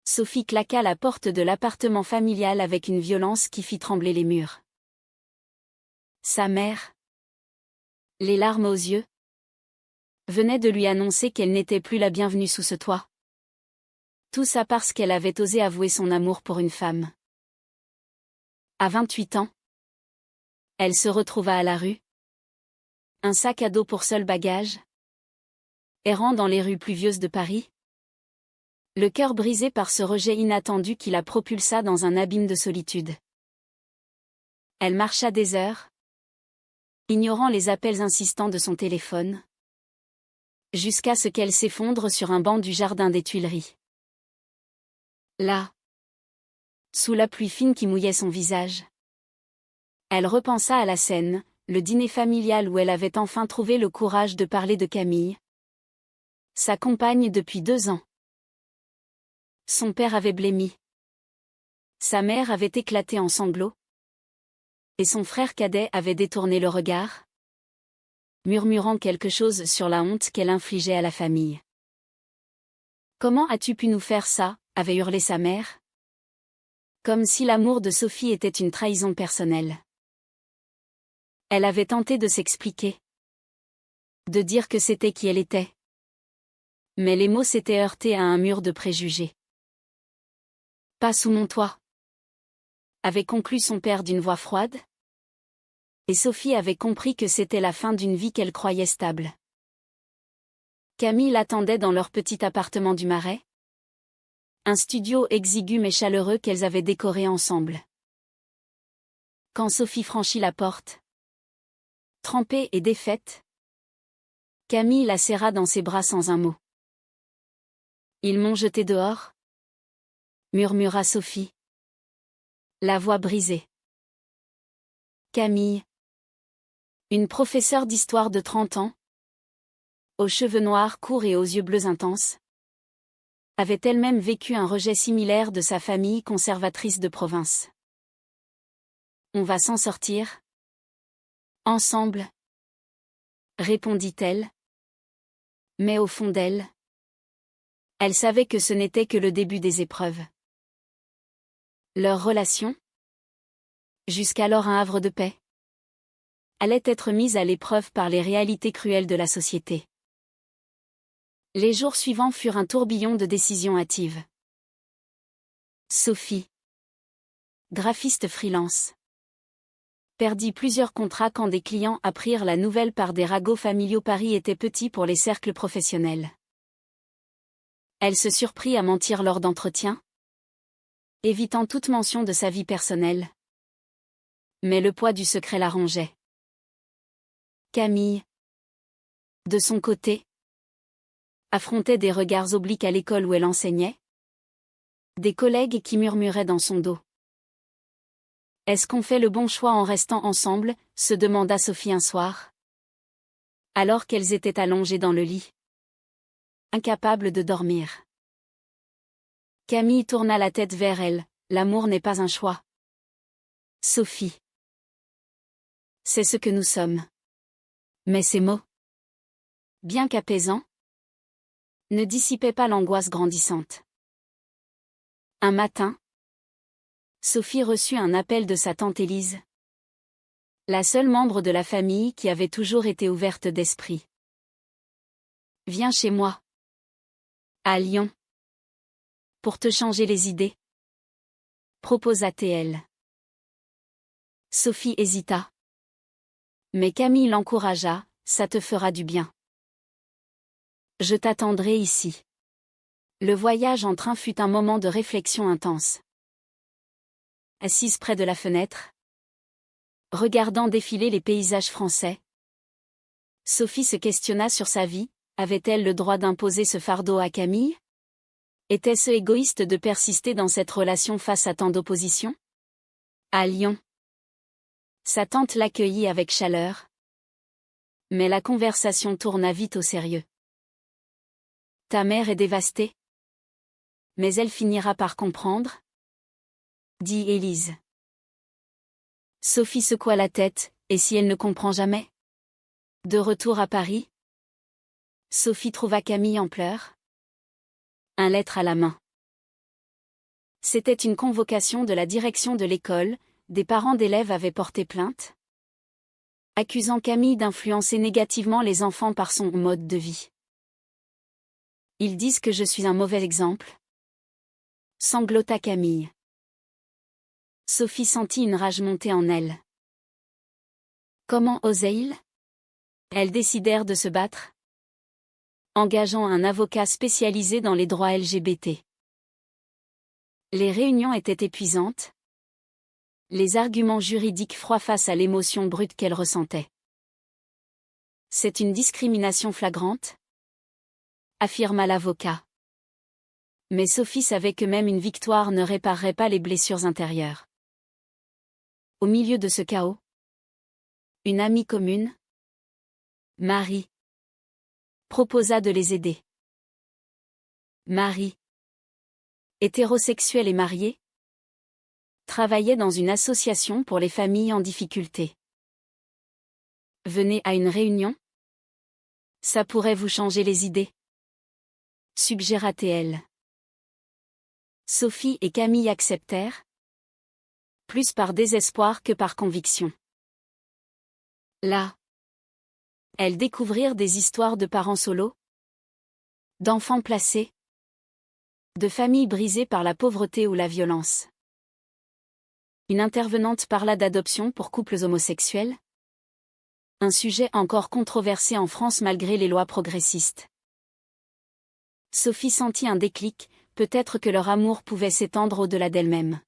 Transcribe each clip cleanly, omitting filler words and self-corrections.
Sophie claqua la porte de l'appartement familial avec une violence qui fit trembler les murs. Sa mère, les larmes aux yeux, venait de lui annoncer qu'elle n'était plus la bienvenue sous ce toit. Tout ça parce qu'elle avait osé avouer son amour pour une femme. À 28 ans, elle se retrouva à la rue. Un sac à dos pour seul bagage. Errant dans les rues pluvieuses de Paris. Le cœur brisé par ce rejet inattendu qui la propulsa dans un abîme de solitude. Elle marcha des heures, ignorant les appels insistants de son téléphone, jusqu'à ce qu'elle s'effondre sur un banc du jardin des Tuileries. Là, sous la pluie fine qui mouillait son visage, elle repensa à la scène, le dîner familial où elle avait enfin trouvé le courage de parler de Camille, sa compagne depuis 2 ans. Son père avait blêmi. Sa mère avait éclaté en sanglots. Et son frère cadet avait détourné le regard, murmurant quelque chose sur la honte qu'elle infligeait à la famille. « Comment as-tu pu nous faire ça ?» avait hurlé sa mère. Comme si l'amour de Sophie était une trahison personnelle. Elle avait tenté de s'expliquer. De dire que c'était qui elle était. Mais les mots s'étaient heurtés à un mur de préjugés. « Pas sous mon toit », avait conclu son père d'une voix froide. Et Sophie avait compris que c'était la fin d'une vie qu'elle croyait stable. Camille l'attendait dans leur petit appartement du Marais. Un studio exigu mais chaleureux qu'elles avaient décoré ensemble. Quand Sophie franchit la porte, trempée et défaite, Camille la serra dans ses bras sans un mot. « Ils m'ont jeté dehors ?» murmura Sophie. La voix brisée. Camille, une professeure d'histoire de 30 ans, aux cheveux noirs courts et aux yeux bleus intenses, avait elle-même vécu un rejet similaire de sa famille conservatrice de province. On va s'en sortir. Ensemble, répondit-elle. Mais au fond d'elle, elle savait que ce n'était que le début des épreuves. Leur relation, jusqu'alors un havre de paix, allait être mise à l'épreuve par les réalités cruelles de la société. Les jours suivants furent un tourbillon de décisions hâtives. Sophie, graphiste freelance, perdit plusieurs contrats quand des clients apprirent la nouvelle par des ragots familiaux. Paris était petit pour les cercles professionnels. Elle se surprit à mentir lors d'entretiens, évitant toute mention de sa vie personnelle. Mais le poids du secret la rongeait. Camille, de son côté, affrontait des regards obliques à l'école où elle enseignait. Des collègues qui murmuraient dans son dos. « Est-ce qu'on fait le bon choix en restant ensemble ?» se demanda Sophie un soir. Alors qu'elles étaient allongées dans le lit. Incapables de dormir. Camille tourna la tête vers elle. « L'amour n'est pas un choix. Sophie. C'est ce que nous sommes. » Mais ces mots, bien qu'apaisants, ne dissipaient pas l'angoisse grandissante. Un matin, Sophie reçut un appel de sa tante Élise, la seule membre de la famille qui avait toujours été ouverte d'esprit. « Viens chez moi, à Lyon, pour te changer les idées, » proposa-t-elle. Sophie hésita. Mais Camille l'encouragea, « Ça te fera du bien. Je t'attendrai ici. » Le voyage en train fut un moment de réflexion intense. Assise près de la fenêtre, regardant défiler les paysages français, Sophie se questionna sur sa vie. Avait-elle le droit d'imposer ce fardeau à Camille? Était-ce égoïste de persister dans cette relation face à tant d'opposition? À Lyon, sa tante l'accueillit avec chaleur. Mais la conversation tourna vite au sérieux. « Ta mère est dévastée. Mais elle finira par comprendre ?» dit Élise. Sophie secoua la tête, « Et si elle ne comprend jamais ?» De retour à Paris, Sophie trouva Camille en pleurs. Un lettre à la main. C'était une convocation de la direction de l'école, des parents d'élèves avaient porté plainte, accusant Camille d'influencer négativement les enfants par son mode de vie. Ils disent que je suis un mauvais exemple, sanglota Camille. Sophie sentit une rage monter en elle. Comment osaient-ils? Elles décidèrent de se battre, engageant un avocat spécialisé dans les droits LGBT. Les réunions étaient épuisantes, les arguments juridiques froids face à l'émotion brute qu'elle ressentait. C'est une discrimination flagrante, affirma l'avocat. Mais Sophie savait que même une victoire ne réparerait pas les blessures intérieures. Au milieu de ce chaos, une amie commune, Marie, proposa de les aider. Marie, hétérosexuelle et mariée, travaillait dans une association pour les familles en difficulté. Venez à une réunion? Ça pourrait vous changer les idées, suggéra-t-elle. Sophie et Camille acceptèrent, plus par désespoir que par conviction. Là, elles découvrirent des histoires de parents solos, d'enfants placés, de familles brisées par la pauvreté ou la violence. Une intervenante parla d'adoption pour couples homosexuels, un sujet encore controversé en France malgré les lois progressistes. Sophie sentit un déclic, peut-être que leur amour pouvait s'étendre au-delà d'elle-même.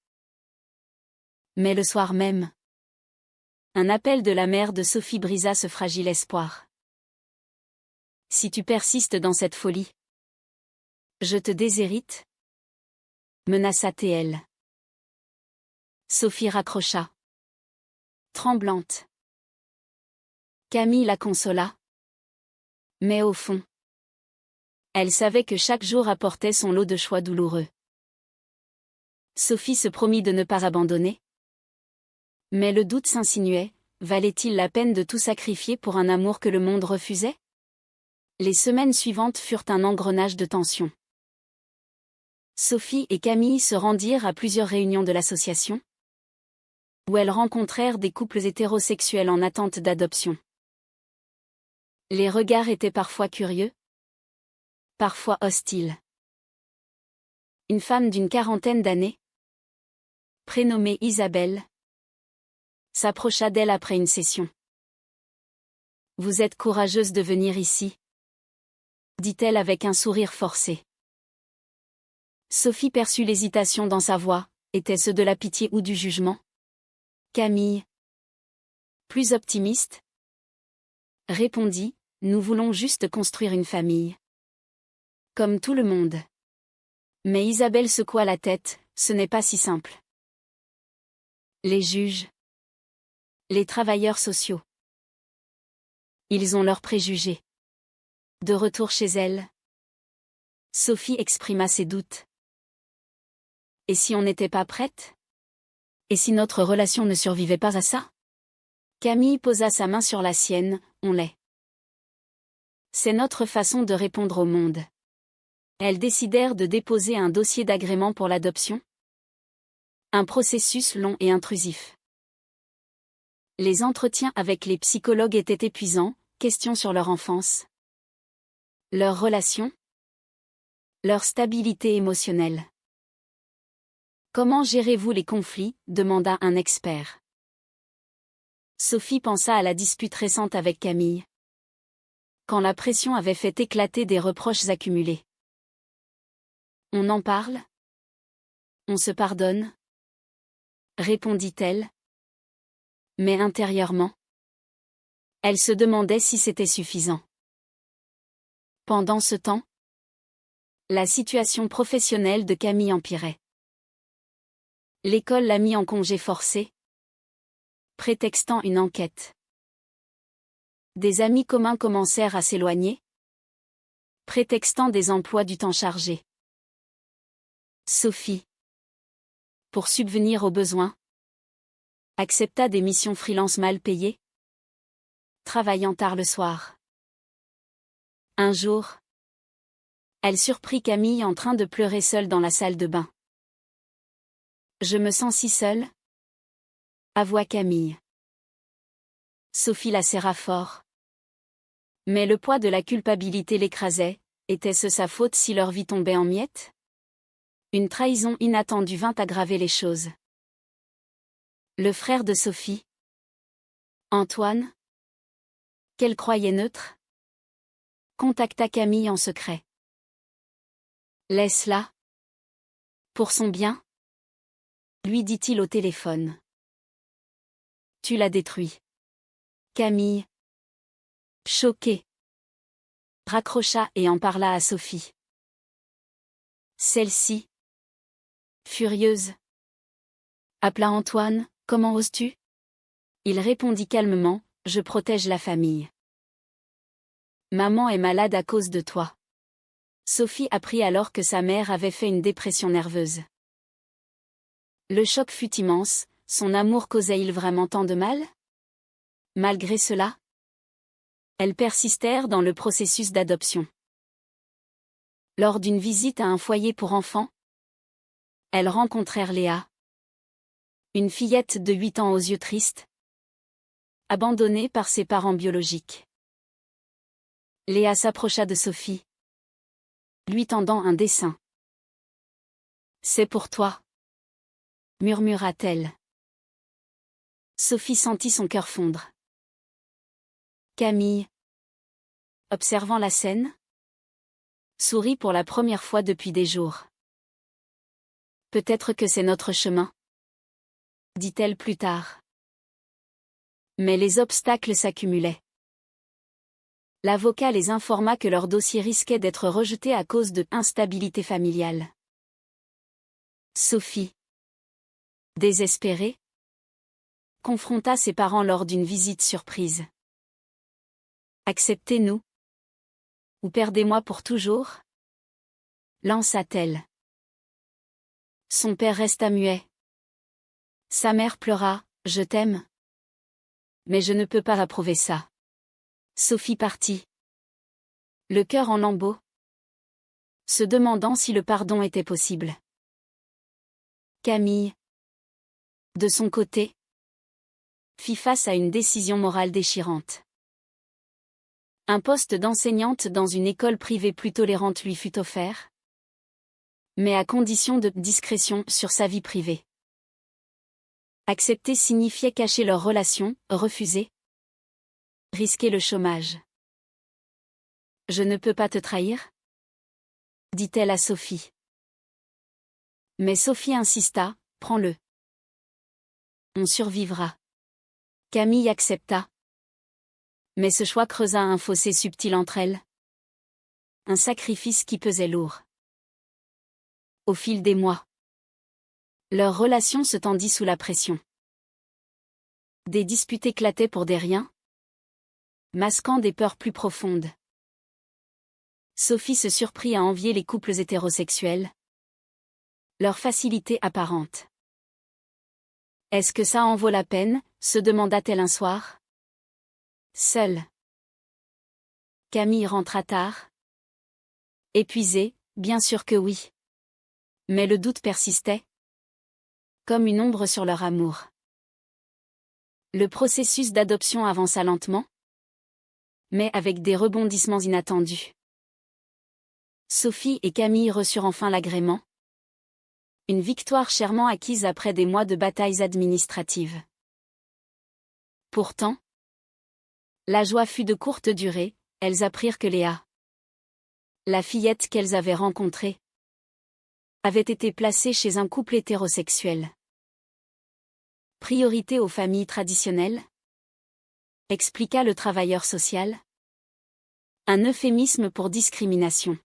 Mais le soir même, un appel de la mère de Sophie brisa ce fragile espoir. Si tu persistes dans cette folie, je te déshérite, menaça-t-elle. Sophie raccrocha, tremblante. Camille la consola. Mais au fond, elle savait que chaque jour apportait son lot de choix douloureux. Sophie se promit de ne pas abandonner. Mais le doute s'insinuait, valait-il la peine de tout sacrifier pour un amour que le monde refusait? Les semaines suivantes furent un engrenage de tension. Sophie et Camille se rendirent à plusieurs réunions de l'association, où elles rencontrèrent des couples hétérosexuels en attente d'adoption. Les regards étaient parfois curieux, parfois hostiles. Une femme d'une quarantaine d'années, prénommée Isabelle, s'approcha d'elle après une session. « Vous êtes courageuse de venir ici », dit-elle avec un sourire forcé. Sophie perçut l'hésitation dans sa voix, était-ce de la pitié ou du jugement? Camille, plus optimiste, répondit, « Nous voulons juste construire une famille. Comme tout le monde. » Mais Isabelle secoua la tête, ce n'est pas si simple. Les juges, les travailleurs sociaux, ils ont leurs préjugés. De retour chez elle, Sophie exprima ses doutes. Et si on n'était pas prête? Et si notre relation ne survivait pas à ça? Camille posa sa main sur la sienne, on l'est. C'est notre façon de répondre au monde. Elles décidèrent de déposer un dossier d'agrément pour l'adoption. Un processus long et intrusif. Les entretiens avec les psychologues étaient épuisants, questions sur leur enfance, leur relation, leur stabilité émotionnelle. Comment gérez-vous les conflits? Demanda un expert. Sophie pensa à la dispute récente avec Camille, quand la pression avait fait éclater des reproches accumulés. On en parle? On se pardonne? Répondit-elle. Mais intérieurement, elle se demandait si c'était suffisant. Pendant ce temps, la situation professionnelle de Camille empirait. L'école l'a mis en congé forcé, prétextant une enquête. Des amis communs commencèrent à s'éloigner, prétextant des emplois du temps chargés. Sophie, pour subvenir aux besoins, accepta des missions freelance mal payées, travaillant tard le soir. Un jour, elle surprit Camille en train de pleurer seule dans la salle de bain. Je me sens si seule, avoua Camille. Sophie la serra fort. Mais le poids de la culpabilité l'écrasait. Était-ce sa faute si leur vie tombait en miettes? Une trahison inattendue vint aggraver les choses. Le frère de Sophie, Antoine, qu'elle croyait neutre, contacta Camille en secret. Laisse-la. Pour son bien, lui dit-il au téléphone. Tu l'as détruit. Camille, choquée, raccrocha et en parla à Sophie. Celle-ci, furieuse, appela Antoine. Comment oses-tu? Il répondit calmement, je protège la famille. Maman est malade à cause de toi. Sophie apprit alors que sa mère avait fait une dépression nerveuse. Le choc fut immense, son amour causait-il vraiment tant de mal? Malgré cela, elles persistèrent dans le processus d'adoption. Lors d'une visite à un foyer pour enfants, elles rencontrèrent Léa. Une fillette de 8 ans aux yeux tristes, abandonnée par ses parents biologiques. Léa s'approcha de Sophie, lui tendant un dessin. C'est pour toi, murmura-t-elle. Sophie sentit son cœur fondre. Camille, observant la scène, sourit pour la première fois depuis des jours. Peut-être que c'est notre chemin, dit-elle plus tard. Mais les obstacles s'accumulaient. L'avocat les informa que leur dossier risquait d'être rejeté à cause de instabilité familiale. Sophie, désespérée, confronta ses parents lors d'une visite surprise. Acceptez-nous, ou perdez-moi pour toujours, lança-t-elle. Son père resta muet. Sa mère pleura, je t'aime. Mais je ne peux pas approuver ça. Sophie partit, le cœur en lambeaux, se demandant si le pardon était possible. Camille, de son côté, fit face à une décision morale déchirante. Un poste d'enseignante dans une école privée plus tolérante lui fut offert, mais à condition de discrétion sur sa vie privée. Accepter signifiait cacher leur relation, refuser, risquer le chômage. Je ne peux pas te trahir, dit-elle à Sophie. Mais Sophie insista, prends-le. On survivra. Camille accepta. Mais ce choix creusa un fossé subtil entre elles. Un sacrifice qui pesait lourd. Au fil des mois, leur relation se tendit sous la pression. Des disputes éclataient pour des riens, masquant des peurs plus profondes. Sophie se surprit à envier les couples hétérosexuels. Leur facilité apparente. Est-ce que ça en vaut la peine, se demanda-t-elle un soir. Seule. Camille rentra tard. Épuisée, bien sûr que oui. Mais le doute persistait. Comme une ombre sur leur amour. Le processus d'adoption avança lentement, mais avec des rebondissements inattendus. Sophie et Camille reçurent enfin l'agrément. Une victoire chèrement acquise après des mois de batailles administratives. Pourtant, la joie fut de courte durée, elles apprirent que Léa, la fillette qu'elles avaient rencontrée, avait été placée chez un couple hétérosexuel. Priorité aux familles traditionnelles, expliqua le travailleur social. Un euphémisme pour discrimination.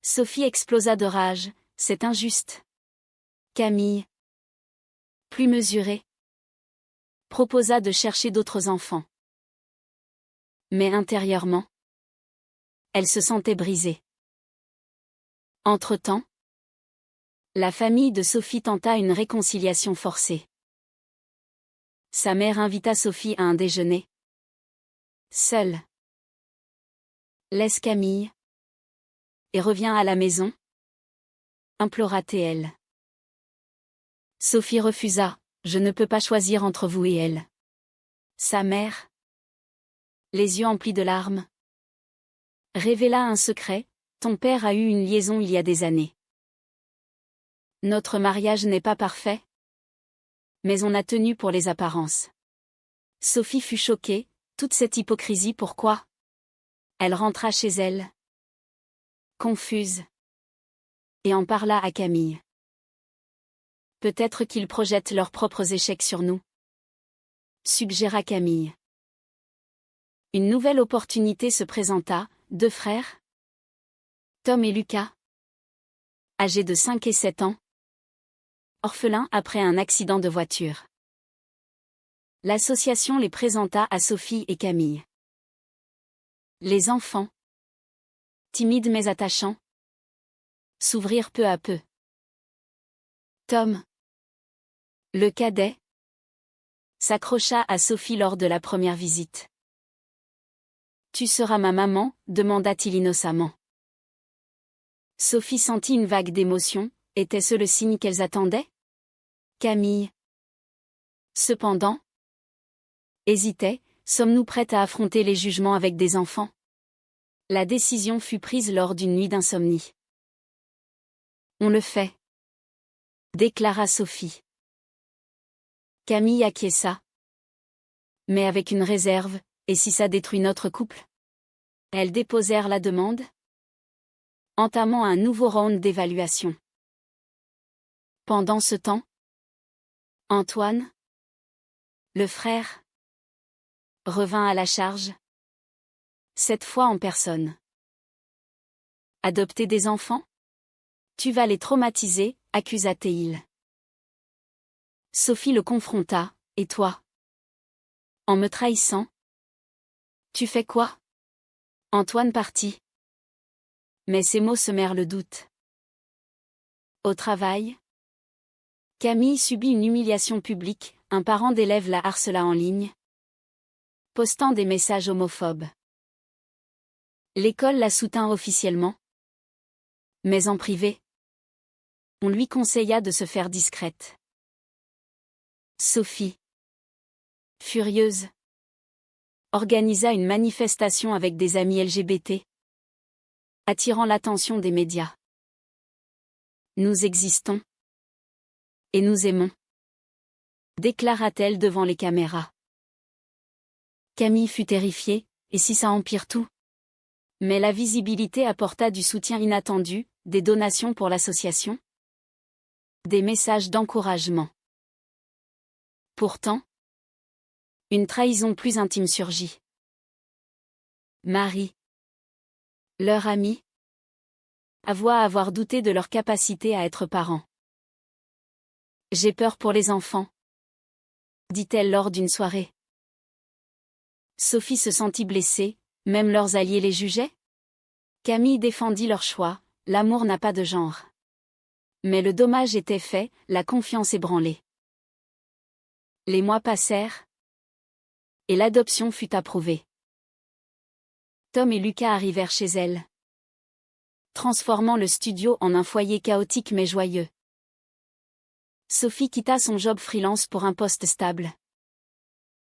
Sophie explosa de rage, c'est injuste. Camille, plus mesurée, proposa de chercher d'autres enfants. Mais intérieurement, elle se sentait brisée. Entre-temps, la famille de Sophie tenta une réconciliation forcée. Sa mère invita Sophie à un déjeuner. Seule. Laisse Camille. Et reviens à la maison, implora-t-elle. Sophie refusa, je ne peux pas choisir entre vous et elle. Sa mère, les yeux emplis de larmes, révéla un secret, ton père a eu une liaison il y a des années. Notre mariage n'est pas parfait, mais on a tenu pour les apparences. Sophie fut choquée, toute cette hypocrisie pourquoi? Elle rentra chez elle, confuse, et en parla à Camille. Peut-être qu'ils projettent leurs propres échecs sur nous, suggéra Camille. Une nouvelle opportunité se présenta, 2 frères, Tom et Lucas, âgés de 5 et 7 ans, orphelins après un accident de voiture. L'association les présenta à Sophie et Camille. Les enfants, timides mais attachants, s'ouvrirent peu à peu. Tom, le cadet, s'accrocha à Sophie lors de la première visite. Tu seras ma maman, demanda-t-il innocemment. Sophie sentit une vague d'émotion, était-ce le signe qu'elles attendaient? Camille, cependant, hésitait, sommes-nous prêtes à affronter les jugements avec des enfants? La décision fut prise lors d'une nuit d'insomnie. On le fait, déclara Sophie. Camille acquiesça. Mais avec une réserve, et si ça détruit notre couple? Elles déposèrent la demande, entamant un nouveau round d'évaluation. Pendant ce temps, Antoine, le frère, revint à la charge, cette fois en personne. Adopter des enfants? Tu vas les traumatiser, accusa-t-il. Sophie le confronta, et toi? En me trahissant? Tu fais quoi? Antoine partit. Mais ses mots semèrent le doute. Au travail, Camille subit une humiliation publique, un parent d'élève la harcela en ligne, postant des messages homophobes. L'école la soutint officiellement, mais en privé, on lui conseilla de se faire discrète. Sophie, furieuse, organisa une manifestation avec des amis LGBT, attirant l'attention des médias. Nous existons. Et nous aimons, déclara-t-elle devant les caméras. Camille fut terrifiée, et si ça empire tout? Mais la visibilité apporta du soutien inattendu, des donations pour l'association, des messages d'encouragement. Pourtant, une trahison plus intime surgit. Marie, leur amie, avoua avoir douté de leur capacité à être parents. J'ai peur pour les enfants, dit-elle lors d'une soirée. Sophie se sentit blessée, même leurs alliés les jugeaient? Camille défendit leur choix, l'amour n'a pas de genre. Mais le dommage était fait, la confiance ébranlée. Les mois passèrent, et l'adoption fut approuvée. Tom et Lucas arrivèrent chez elle, transformant le studio en un foyer chaotique mais joyeux. Sophie quitta son job freelance pour un poste stable,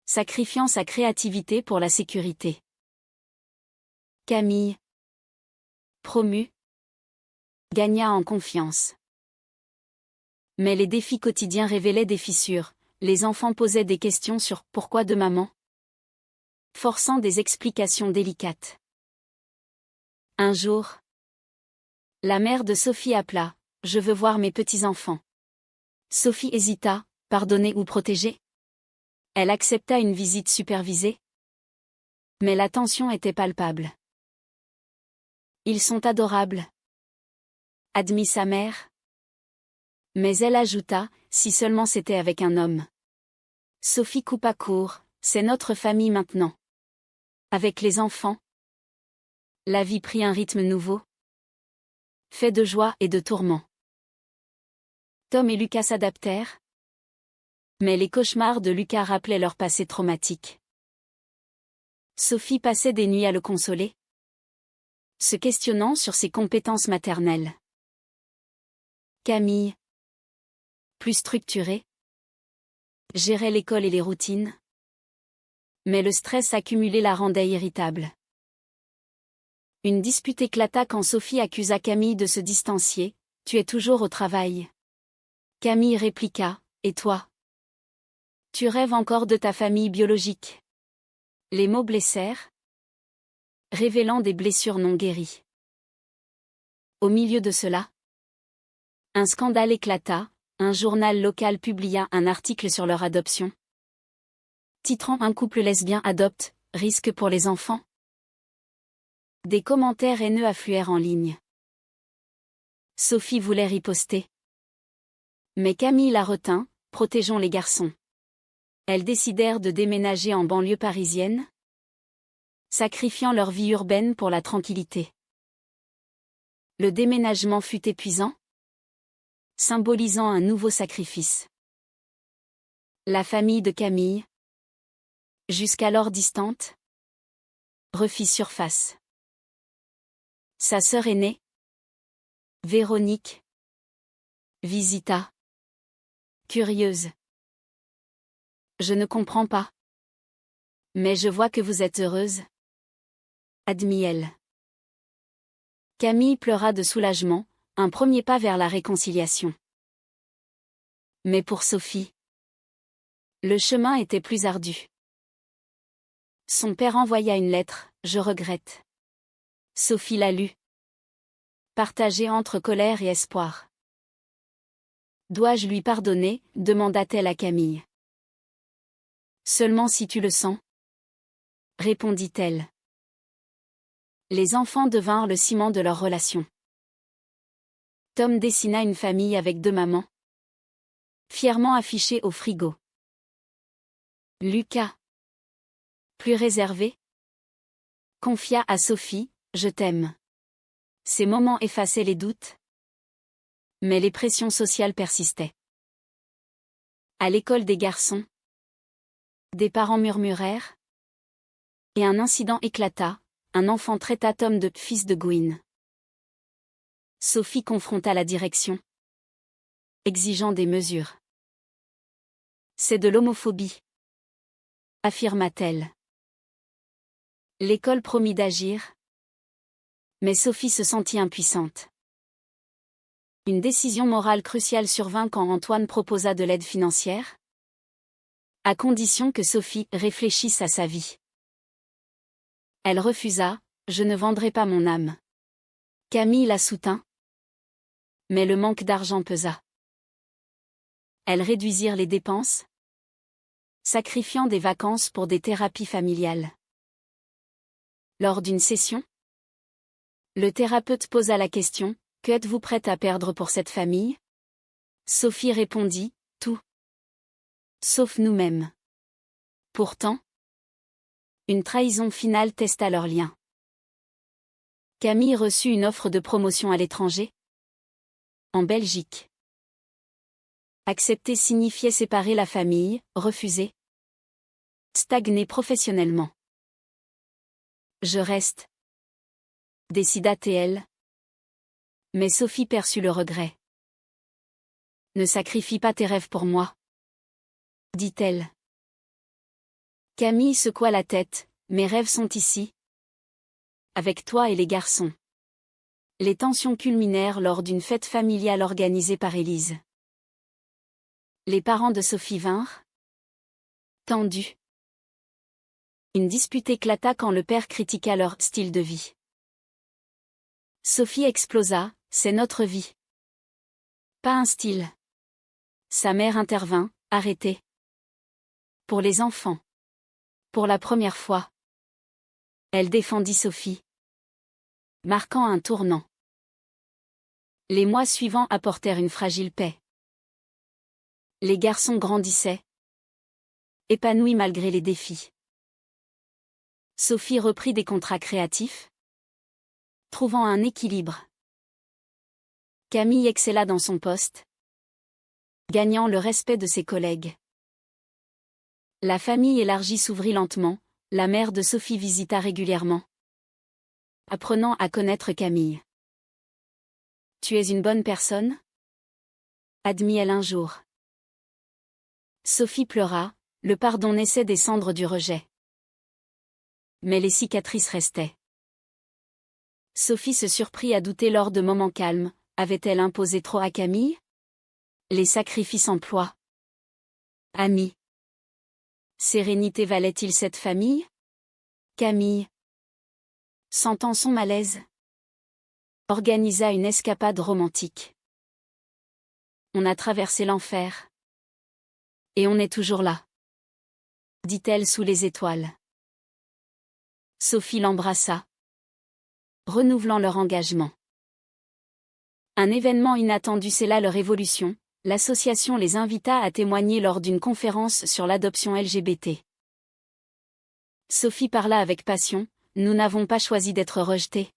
sacrifiant sa créativité pour la sécurité. Camille, promue, gagna en confiance. Mais les défis quotidiens révélaient des fissures, les enfants posaient des questions sur « pourquoi de maman ?», forçant des explications délicates. Un jour, la mère de Sophie appela « Je veux voir mes petits-enfants ». Sophie hésita, pardonner ou protéger? Elle accepta une visite supervisée. Mais la tension était palpable. Ils sont adorables, admit sa mère. Mais elle ajouta, si seulement c'était avec un homme. Sophie coupa court, c'est notre famille maintenant. Avec les enfants, la vie prit un rythme nouveau, fait de joie et de tourments. Tom et Lucas s'adaptèrent. Mais les cauchemars de Lucas rappelaient leur passé traumatique. Sophie passait des nuits à le consoler, se questionnant sur ses compétences maternelles. Camille, plus structurée, gérait l'école et les routines. Mais le stress accumulé la rendait irritable. Une dispute éclata quand Sophie accusa Camille de se distancier. « Tu es toujours au travail. » Camille répliqua. « Et toi ? Tu rêves encore de ta famille biologique. » Les mots blessèrent, révélant des blessures non guéries. Au milieu de cela, un scandale éclata. Un journal local publia un article sur leur adoption, titrant « Un couple lesbien adopte, risque pour les enfants ». Des commentaires haineux affluèrent en ligne. Sophie voulait riposter. Mais Camille la retint. « Protégeons les garçons. » Elles décidèrent de déménager en banlieue parisienne, sacrifiant leur vie urbaine pour la tranquillité. Le déménagement fut épuisant, symbolisant un nouveau sacrifice. La famille de Camille, jusqu'alors distante, refit surface. Sa sœur aînée, Véronique, visita. Curieuse. « Je ne comprends pas. Mais je vois que vous êtes heureuse. » admit-elle. Camille pleura de soulagement, un premier pas vers la réconciliation. Mais pour Sophie, le chemin était plus ardu. Son père envoya une lettre, « Je regrette ». Sophie la lut, partagée entre colère et espoir. « Dois-je lui pardonner ?» demanda-t-elle à Camille. « Seulement si tu le sens », répondit-elle. Les enfants devinrent le ciment de leur relation. Tom dessina une famille avec 2 mamans, fièrement affichée au frigo. Lucas, plus réservé, confia à Sophie, « Je t'aime ». Ces moments effaçaient les doutes, mais les pressions sociales persistaient. À l'école des garçons, des parents murmurèrent, et un incident éclata, un enfant traita Tom de « fils de Gouine ». Sophie confronta la direction, exigeant des mesures. « C'est de l'homophobie », affirma-t-elle. L'école promit d'agir, mais Sophie se sentit impuissante. Une décision morale cruciale survint quand Antoine proposa de l'aide financière, à condition que Sophie réfléchisse à sa vie. Elle refusa, « Je ne vendrai pas mon âme ». Camille la soutint, mais le manque d'argent pesa. Elles réduisirent les dépenses, sacrifiant des vacances pour des thérapies familiales. Lors d'une session, le thérapeute posa la question, « Que êtes-vous prête à perdre pour cette famille ?» Sophie répondit, « Tout. Sauf nous-mêmes. » Pourtant, une trahison finale testa leur lien. Camille reçut une offre de promotion à l'étranger, en Belgique. Accepter signifiait séparer la famille, refuser, stagner professionnellement. « Je reste », décida TL. Mais Sophie perçut le regret. « Ne sacrifie pas tes rêves pour moi », dit-elle. Camille secoua la tête, « Mes rêves sont ici, avec toi et les garçons. » Les tensions culminèrent lors d'une fête familiale organisée par Élise. Les parents de Sophie vinrent, tendus. Une dispute éclata quand le père critiqua leur style de vie. Sophie explosa, « C'est notre vie. Pas un style. » Sa mère intervint, « Arrêtez. Pour les enfants. » Pour la première fois, elle défendit Sophie, marquant un tournant. Les mois suivants apportèrent une fragile paix. Les garçons grandissaient, épanouis malgré les défis. Sophie reprit des contrats créatifs, trouvant un équilibre. Camille excella dans son poste, gagnant le respect de ses collègues. La famille élargie s'ouvrit lentement, la mère de Sophie visita régulièrement, apprenant à connaître Camille. « Tu es une bonne personne ?» admit-elle un jour. Sophie pleura, le pardon naissait des cendres du rejet. Mais les cicatrices restaient. Sophie se surprit à douter lors de moments calmes, avait-elle imposé trop à Camille? Les sacrifices emplois. Amis. Sérénité valait-il cette famille? Camille, sentant son malaise, organisa une escapade romantique. On a traversé l'enfer. Et on est toujours là, dit-elle sous les étoiles. Sophie l'embrassa, renouvelant leur engagement. Un événement inattendu scella leur évolution, l'association les invita à témoigner lors d'une conférence sur l'adoption LGBT. Sophie parla avec passion, nous n'avons pas choisi d'être rejetés.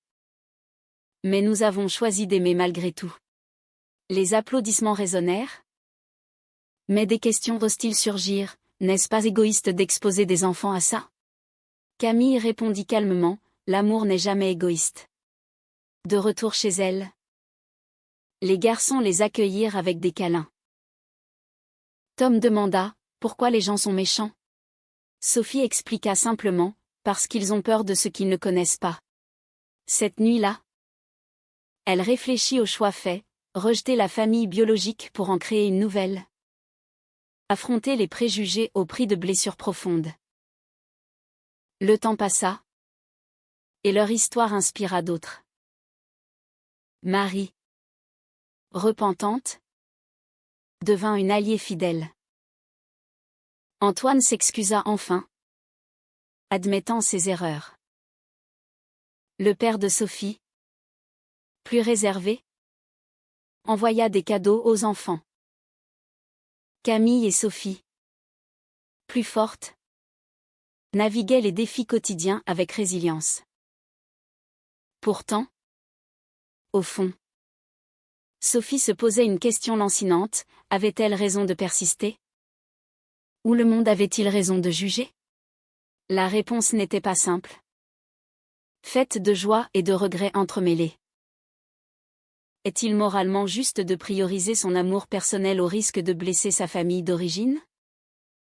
Mais nous avons choisi d'aimer malgré tout. Les applaudissements résonnèrent. Mais des questions hostiles surgirent, n'est-ce pas égoïste d'exposer des enfants à ça? Camille répondit calmement, l'amour n'est jamais égoïste. De retour chez elle, les garçons les accueillirent avec des câlins. Tom demanda, pourquoi les gens sont méchants? Sophie expliqua simplement, parce qu'ils ont peur de ce qu'ils ne connaissent pas. Cette nuit-là, elle réfléchit au choix fait, rejeter la famille biologique pour en créer une nouvelle. Affronter les préjugés au prix de blessures profondes. Le temps passa. Et leur histoire inspira d'autres. Marie, repentante, devint une alliée fidèle. Antoine s'excusa enfin, admettant ses erreurs. Le père de Sophie, plus réservé, envoya des cadeaux aux enfants. Camille et Sophie, plus fortes, naviguaient les défis quotidiens avec résilience. Pourtant, au fond, Sophie se posait une question lancinante, avait-elle raison de persister? Ou le monde avait-il raison de juger? La réponse n'était pas simple. Faite de joie et de regrets entremêlés. Est-il moralement juste de prioriser son amour personnel au risque de blesser sa famille d'origine?